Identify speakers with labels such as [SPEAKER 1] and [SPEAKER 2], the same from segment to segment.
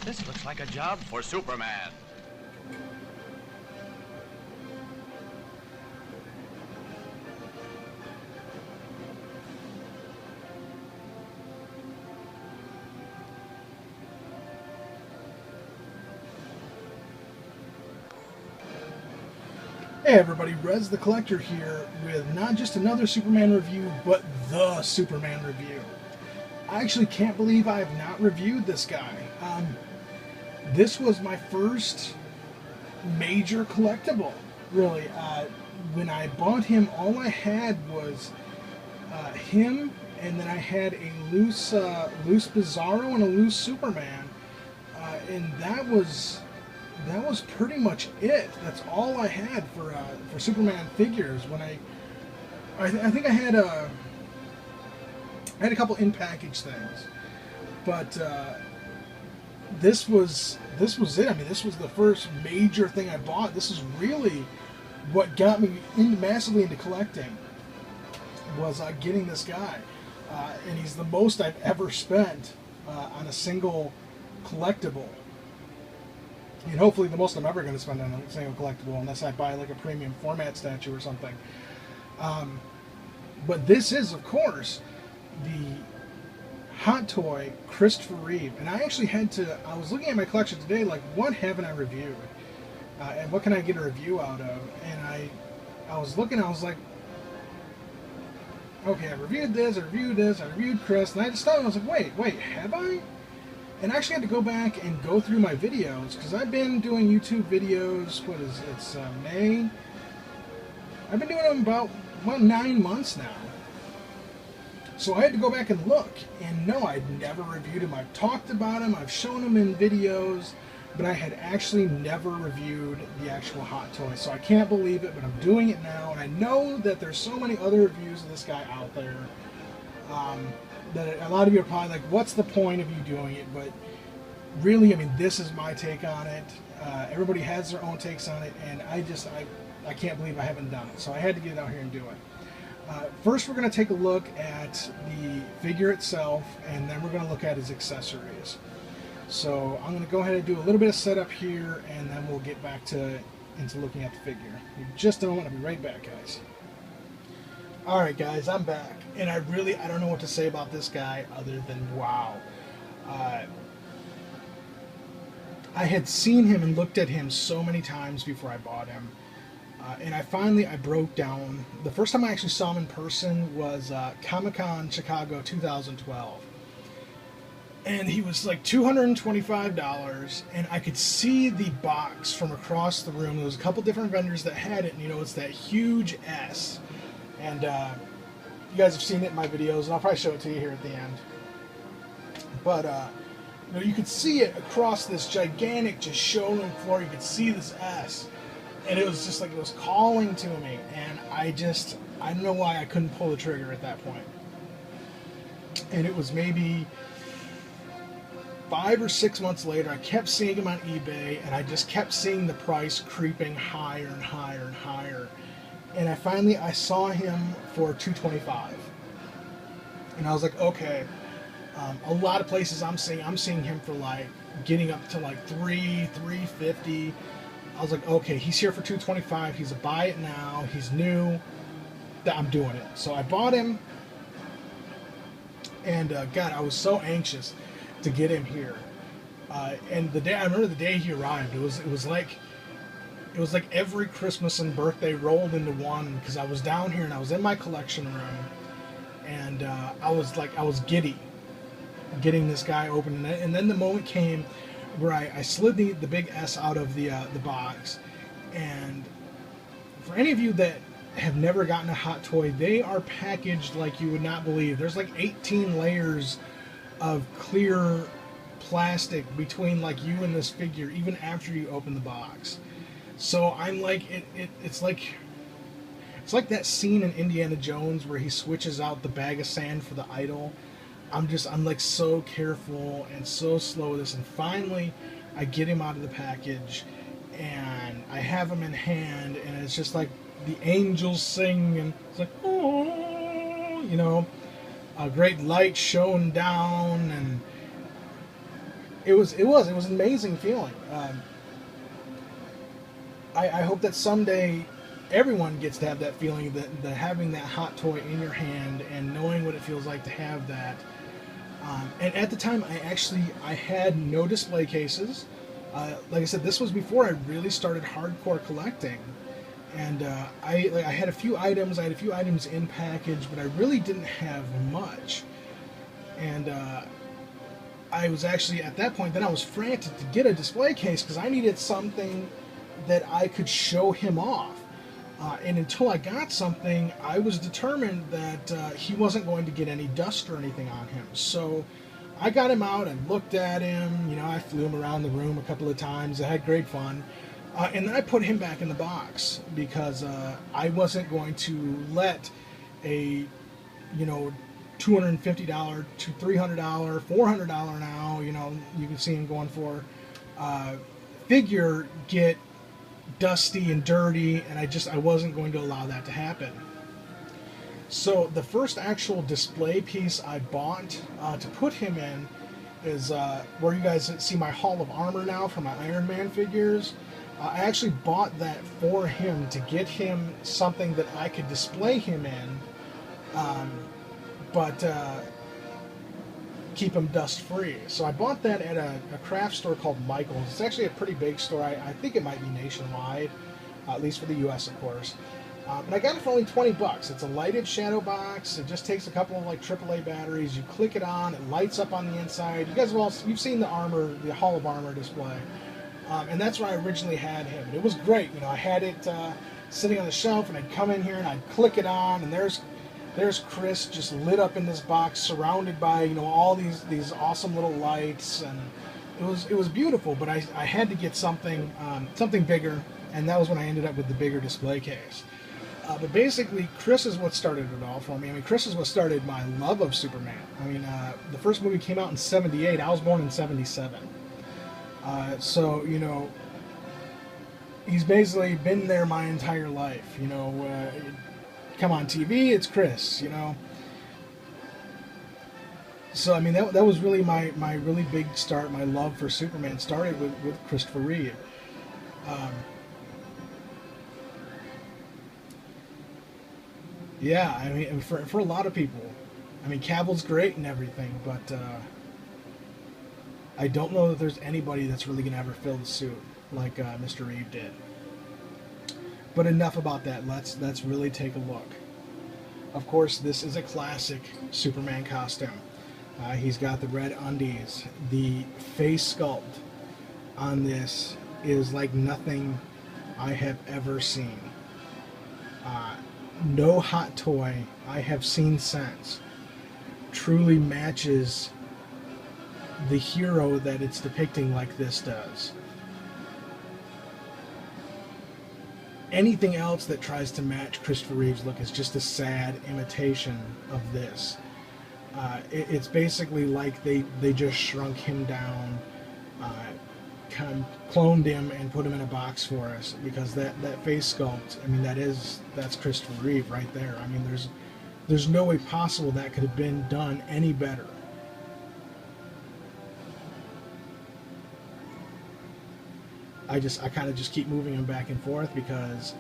[SPEAKER 1] This looks like a job for Superman.
[SPEAKER 2] Hey everybody, Rez the Collector here with not just another Superman review, but the Superman review. I actually can't believe I have not reviewed this guy. This was my first major collectible, really. When I bought him, all I had was him, and then I had a loose Bizarro and a loose Superman, and that was pretty much it. That's all I had for Superman figures. When I think I had a couple in package things, but this was it. I mean, this was the first major thing I bought. This is really what got me massively into collecting. Was getting this guy, and he's the most I've ever spent on a single collectible. And hopefully the most I'm ever going to spend on a single collectible, unless I buy like a premium format statue or something. But this is, of course, the Hot Toy Christopher Reeve. And I actually I was looking at my collection today, like, what haven't I reviewed? And what can I get a review out of? And I was looking, I was like, okay, I reviewed this, I reviewed Chris, and I just thought, I was like, wait, have I? And I actually had to go back and go through my videos, because I've been doing YouTube videos, what is it, it's May? I've been doing them about 9 months now. So I had to go back and look, and no, I'd never reviewed them. I've talked about them, I've shown them in videos, but I had actually never reviewed the actual Hot Toy. So I can't believe it, but I'm doing it now, and I know that there's so many other reviews of this guy out there. That a lot of you are probably like, what's the point of you doing it? But really, I mean, this is my take on it. Everybody has their own takes on it, and I can't believe I haven't done it. So I had to get out here and do it. First, we're going to take a look at the figure itself, and then we're going to look at his accessories. So I'm going to go ahead and do a little bit of setup here, and then we'll get back into looking at the figure. In just a moment, I'll be right back, guys. Alright guys, I'm back, and I don't know what to say about this guy other than wow. I had seen him and looked at him so many times before I bought him, and I broke down. The first time I actually saw him in person was Comic-Con Chicago 2012, and he was like $225, and I could see the box from across the room. There was a couple different vendors that had it, and it's that huge S. And you guys have seen it in my videos, and I'll probably show it to you here at the end. But you could see it across this gigantic, just showroom floor. You could see this S, and it was just like it was calling to me. And I don't know why I couldn't pull the trigger at that point. And it was maybe 5 or 6 months later. I kept seeing him on eBay, and I just kept seeing the price creeping higher and higher and higher. And I saw him for $225, and I was like, okay. A lot of places I'm seeing him for like getting up to like $350. I was like, okay, he's here for $225. He's a buy it now. He's new. I'm doing it. So I bought him, and God, I was so anxious to get him here. And I remember the day he arrived. It was like every Christmas and birthday rolled into one, because I was down here and I was in my collection room, and I was giddy getting this guy open, and then the moment came where I slid the big S out of the box. And for any of you that have never gotten a Hot Toy, they are packaged like you would not believe. There's like 18 layers of clear plastic between like you and this figure, even after you open the box. So I'm like, it's like that scene in Indiana Jones where he switches out the bag of sand for the idol. I'm like so careful and so slow with this, and finally I get him out of the package, and I have him in hand, and it's just like the angels sing, and it's like, oh, a great light shone down, and It was an amazing feeling. I hope that someday everyone gets to have that feeling, that having that hot toy in your hand and knowing what it feels like to have that. And at the time, I had no display cases. Like I said, this was before I really started hardcore collecting, and I had a few items. I had a few items in package, but I really didn't have much. And I was actually at that point. Then I was frantic to get a display case because I needed something that I could show him off. And until I got something, I was determined that he wasn't going to get any dust or anything on him. So I got him out and looked at him. You know, I flew him around the room a couple of times. I had great fun. And then I put him back in the box because I wasn't going to let a, you know, $250 to $300, $400 now, you know, you can see him going for, figure get dusty and dirty, and I wasn't going to allow that to happen. So the first actual display piece I bought to put him in is where you guys see my Hall of Armor now for my Iron Man figures. I actually bought that for him to get him something that I could display him in, but keep him dust free. So I bought that at a craft store called Michael's. It's actually a pretty big store. I think it might be nationwide, at least for the US, of course. But I got it for only 20 bucks. It's a lighted shadow box. It just takes a couple of like AAA batteries. You click it on, it lights up on the inside. You guys have you've seen the armor, the Hall of Armor display. And that's where I originally had him. And it was great. You know, I had it sitting on the shelf, and I'd come in here and I'd click it on, and there's Chris just lit up in this box, surrounded by, you know, all these awesome little lights, and it was beautiful. But I had to get something bigger, and that was when I ended up with the bigger display case. But basically, Chris is what started it all for me. I mean, Chris is what started my love of Superman. I mean, the first movie came out in '78. I was born in '77. So, you know, he's basically been there my entire life. You know, come on TV, it's Chris, you know. So, I mean, that was really my really big start. My love for Superman started with Christopher Reeve. Yeah, I mean, for a lot of people, I mean, Cavill's great and everything, but I don't know that there's anybody that's really going to ever fill the suit like Mr. Reeve did. But enough about that. Let's really take a look. Of course, this is a classic Superman costume. He's got the red undies. The face sculpt on this is like nothing I have ever seen. No Hot Toy I have seen since truly matches the hero that it's depicting like this does. Anything else that tries to match Christopher Reeve's look is just a sad imitation of this. It's basically like they just shrunk him down, kind of cloned him and put him in a box for us, because that face sculpt, I mean, that's Christopher Reeve right there. I mean, there's no way possible that could have been done any better. I kind of just keep moving him back and forth because,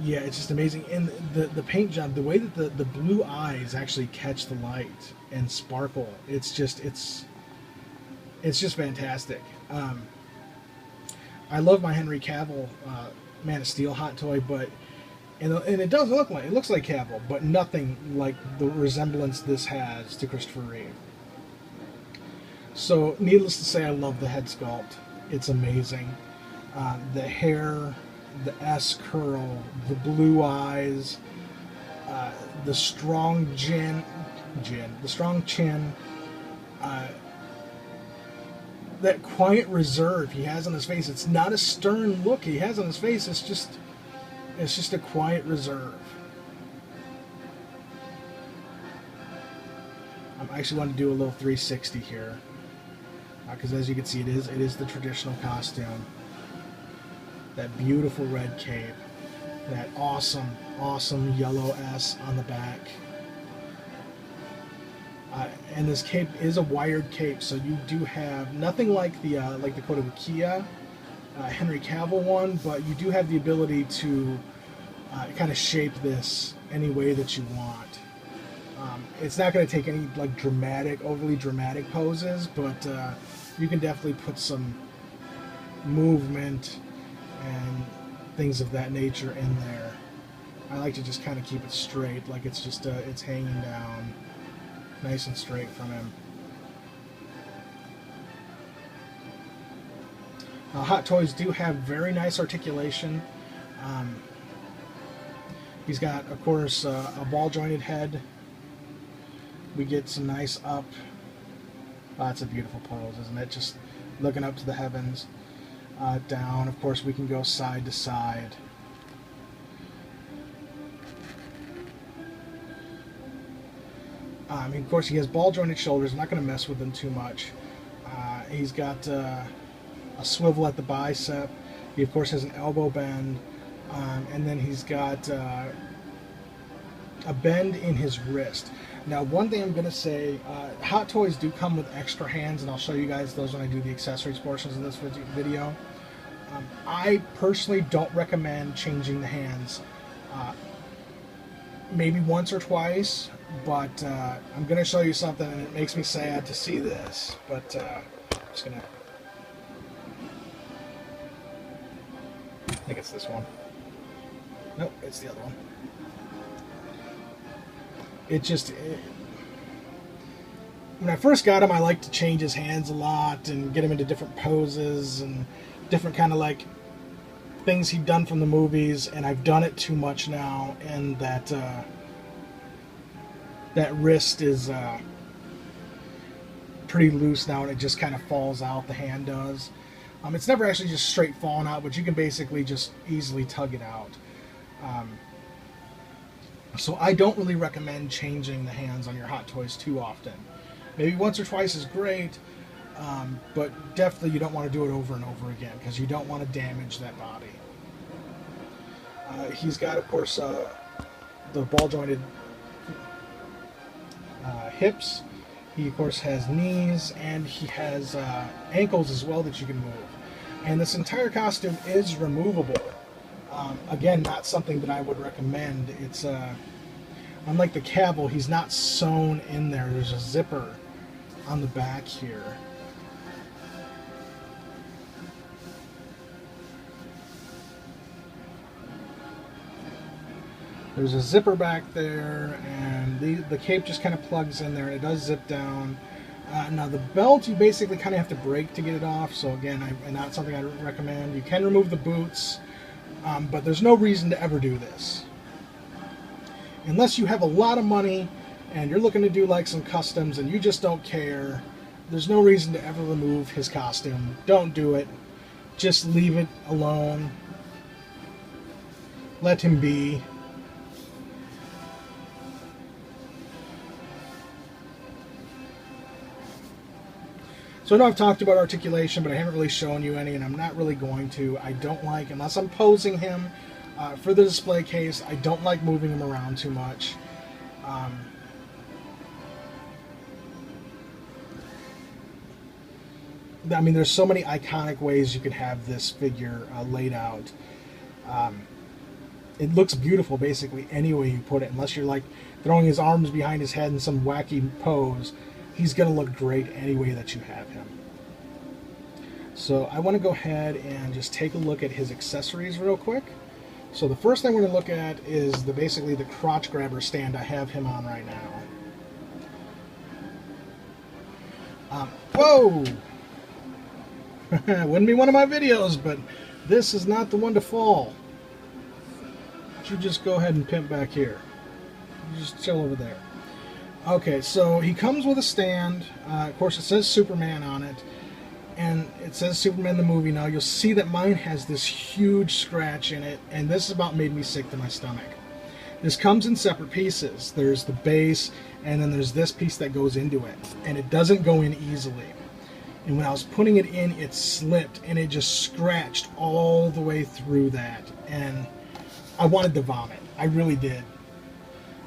[SPEAKER 2] yeah, it's just amazing. And the paint job, the way that the blue eyes actually catch the light and sparkle, it's just fantastic. I love my Henry Cavill Man of Steel Hot Toy, but and it does look like, it looks like Cavill, but nothing like the resemblance this has to Christopher Reeve. So, needless to say, I love the head sculpt. It's amazing. The hair, the S curl, the blue eyes, the strong chin, that quiet reserve he has on his face. It's not a stern look he has on his face. It's just a quiet reserve. I actually want to do a little 360 here. Because as you can see, it is the traditional costume. That beautiful red cape, that awesome yellow S on the back. And this cape is a wired cape, so you do have nothing like the Kota Kia Henry Cavill one, but you do have the ability to kind of shape this any way that you want. It's not going to take any like overly dramatic poses, but you can definitely put some movement and things of that nature in there. I like to just kind of keep it straight, like it's just it's hanging down nice and straight from him. Hot Toys do have very nice articulation. He's got, of course, a ball jointed head. We get some nice up. That's a beautiful pose, isn't it? Just looking up to the heavens. Down, of course, we can go side to side. Of course, he has ball jointed shoulders. I'm not going to mess with them too much. He's got a swivel at the bicep. He, of course, has an elbow bend. And then he's got a bend in his wrist. Now, one thing I'm going to say, Hot Toys do come with extra hands, and I'll show you guys those when I do the accessories portions of this video. I personally don't recommend changing the hands. Maybe once or twice, but I'm going to show you something, and it makes me sad to see this. But I'm just going to... I think it's this one. Nope, it's the other one. When I first got him, I liked to change his hands a lot and get him into different poses and different kind of like things he'd done from the movies, and I've done it too much now, and that wrist is pretty loose now, and it just kind of falls out, the hand does. It's never actually just straight falling out, but you can basically just easily tug it out. So I don't really recommend changing the hands on your Hot Toys too often. Maybe once or twice is great, but definitely you don't want to do it over and over again because you don't want to damage that body. He's got, of course, the ball-jointed hips. He, of course, has knees, and he has ankles as well that you can move. And this entire costume is removable. Again, not something that I would recommend. It's unlike the Cavill, he's not sewn in there. There's a zipper on the back here. There's a zipper back there, and the cape just kind of plugs in there, and it does zip down. Now the belt, you basically kind of have to break to get it off, so again, not something I recommend. You can remove the boots, but there's no reason to ever do this. Unless you have a lot of money, and you're looking to do like some customs, and you just don't care, there's no reason to ever remove his costume. Don't do it. Just leave it alone. Let him be. So I know I've talked about articulation, but I haven't really shown you any, and I'm not really going to. I don't like, unless I'm posing him for the display case, I don't like moving him around too much. I mean, there's so many iconic ways you could have this figure laid out. It looks beautiful basically any way you put it, unless you're like throwing his arms behind his head in some wacky pose. He's going to look great any way that you have him. So I want to go ahead and just take a look at his accessories real quick. So the first thing we're going to look at is basically the crotch grabber stand I have him on right now. Whoa! Wouldn't be one of my videos, but this is not the one to fall. You just go ahead and pimp back here. You just chill over there. Okay, so he comes with a stand. Of course, it says Superman on it. And it says Superman the movie. Now, you'll see that mine has this huge scratch in it. And this about made me sick to my stomach. This comes in separate pieces. There's the base, and then there's this piece that goes into it. And it doesn't go in easily. And when I was putting it in, it slipped. And it just scratched all the way through that. And I wanted to vomit. I really did.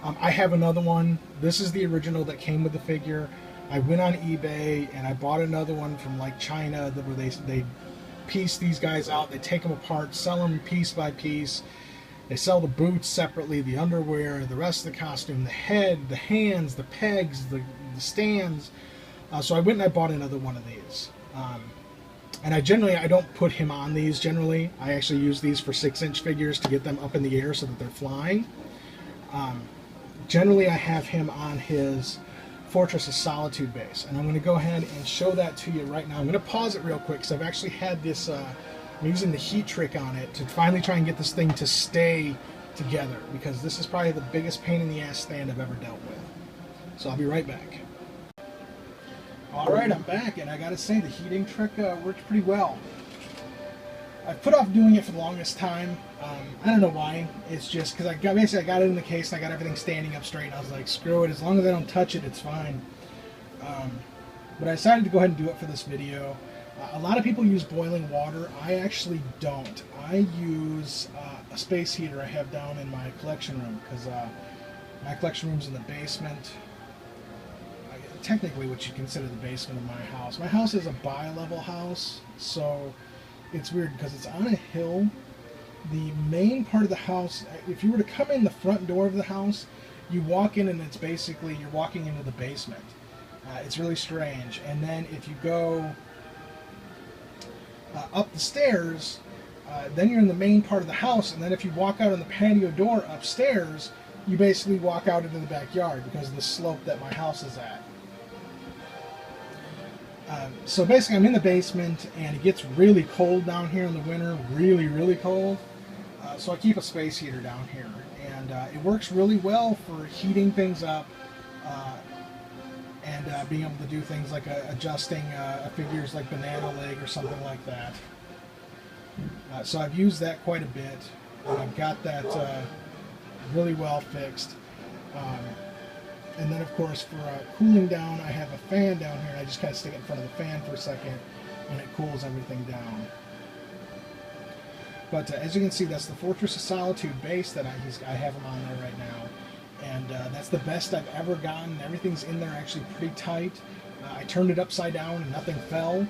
[SPEAKER 2] I have another one. This is the original that came with the figure. I went on eBay and I bought another one from like China where they piece these guys out. They take them apart, sell them piece by piece. They sell the boots separately, the underwear, the rest of the costume, the head, the hands, the pegs, the stands. So I went and I bought another one of these. And I don't put him on these generally. I actually use these for 6-inch figures to get them up in the air so that they're flying. Generally I have him on his Fortress of Solitude base. And I'm going to go ahead and show that to you right now. I'm going to pause it real quick because I've actually had this, I'm using the heat trick on it to finally try and get this thing to stay together, because this is probably the biggest pain in the ass stand I've ever dealt with. So I'll be right back. Alright, I'm back, and I gotta say the heating trick worked pretty well. I put off doing it for the longest time. I don't know why. It's just because I got it in the case and I got everything standing up straight, and I was like, screw it, as long as I don't touch it, it's fine. But I decided to go ahead and do it for this video. A lot of people use boiling water. I actually don't. I use a space heater I have down in my collection room, because my collection room's in the basement. Technically what you consider the basement of my house. My house is a bi-level house, so it's weird because it's on a hill. The main part of the house, if you were to come in the front door of the house, you walk in and it's basically, you're walking into the basement. It's really strange. And then if you go up the stairs, then you're in the main part of the house, and then if you walk out on the patio door upstairs, you basically walk out into the backyard because of the slope that my house is at. So basically I'm in the basement and it gets really cold down here in the winter, really, really cold. So I keep a space heater down here, and it works really well for heating things up and being able to do things like adjusting figures like banana leg or something like that. So I've used that quite a bit, and I've got that really well fixed. And then, of course, for cooling down, I have a fan down here, and I just kind of stick it in front of the fan for a second, and it cools everything down. But as you can see, that's the Fortress of Solitude base that I have him on there right now. And that's the best I've ever gotten. Everything's in there actually pretty tight. I turned it upside down and nothing fell.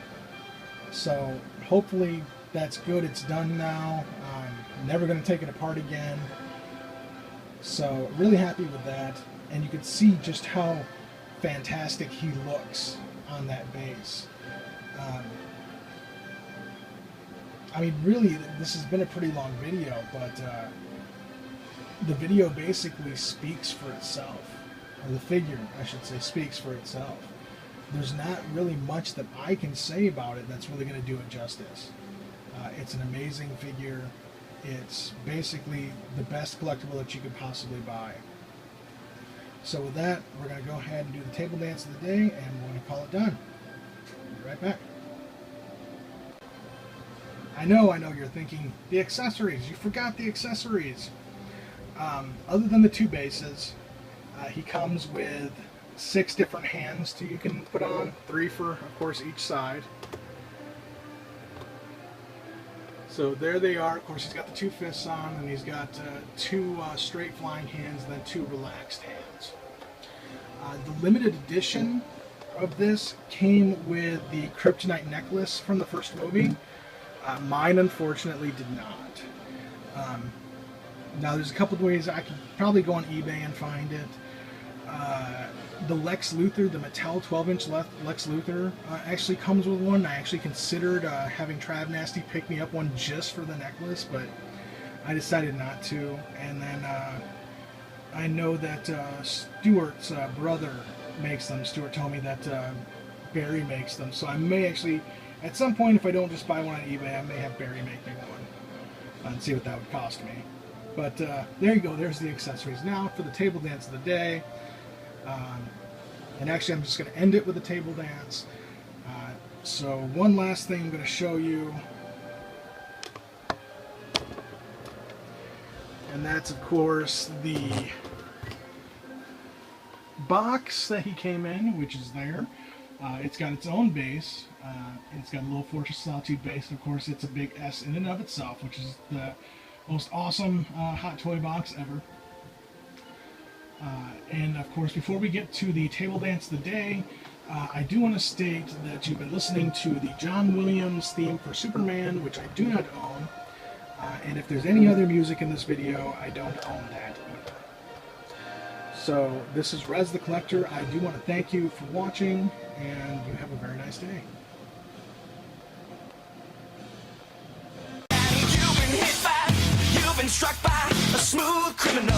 [SPEAKER 2] So hopefully that's good. It's done now. I'm never going to take it apart again. So really happy with that. And you can see just how fantastic he looks on that base. I mean, really, this has been a pretty long video, but the video basically speaks for itself. Or the figure, I should say, speaks for itself. There's not really much that I can say about it that's really going to do it justice. It's an amazing figure. It's basically the best collectible that you could possibly buy. So with that, we're going to go ahead and do the table dance of the day, and we're going to call it done. Be right back. I know you're thinking, the accessories, you forgot the accessories. Other than the two bases, he comes with 6 different hands you can put on, 3 for, of course, each side. So there they are. Of course, he's got the 2 fists on, and he's got 2 straight flying hands, and then 2 relaxed hands. The limited edition of this came with the Kryptonite necklace from the first movie. Mine, unfortunately, did not. Now, there's a couple of ways I could probably go on eBay and find it. The Lex Luthor, the Mattel 12-inch Lex Luthor, actually comes with one. I actually considered having Trav Nasty pick me up one just for the necklace, but I decided not to. And then I know that Stuart's brother makes them. Stuart told me that Barry makes them. So I may actually, at some point, if I don't just buy one on eBay, I may have Barry make me one and see what that would cost me. But there you go. There's the accessories. Now for the table dance of the day. And actually, I'm just going to end it with a table dance. So one last thing I'm going to show you. And that's, of course, the box that he came in, which is there. It's got its own base. It's got a little Fortress Solitude base. Of course, it's a big S in and of itself, which is the most awesome Hot Toy box ever. And of course, before we get to the table dance of the day, I do want to state that you've been listening to the John Williams theme for Superman, which I do not own. And if there's any other music in this video, I don't own that either. So this is Rez the Collector. I do want to thank you for watching, and you have a very nice day.
[SPEAKER 3] You've been struck by a smooth criminal.